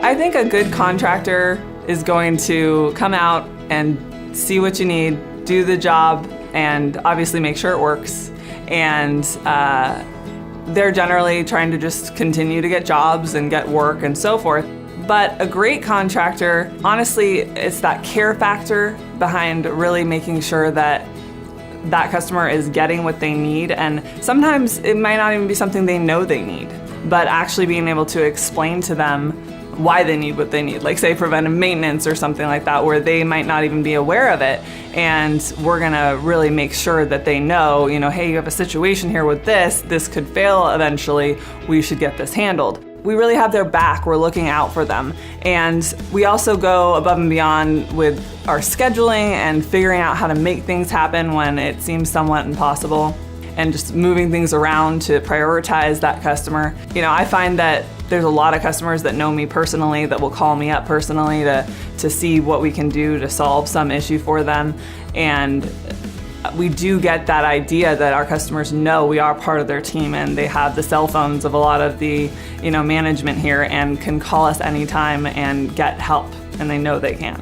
I think a good contractor is going to come out and see what you need, do the job, and obviously make sure it works. And they're generally trying to just continue to get jobs and get work and so forth. But a great contractor, honestly, it's that care factor behind really making sure that that customer is getting what they need. And sometimes it might not even be something they know they need, but actually being able to explain to them why they need what they need, like say preventive maintenance or something like that, where they might not even be aware of it. And we're gonna really make sure that they know, hey, you have a situation here with this could fail eventually, we should get this handled. We really have their back, we're looking out for them. And we also go above and beyond with our scheduling and figuring out how to make things happen when it seems somewhat impossible, and just moving things around to prioritize that customer. I find that there's a lot of customers that know me personally that will call me up personally to see what we can do to solve some issue for them. And we do get that idea that our customers know we are part of their team, and they have the cell phones of a lot of the management here and can call us anytime and get help, and they know they can.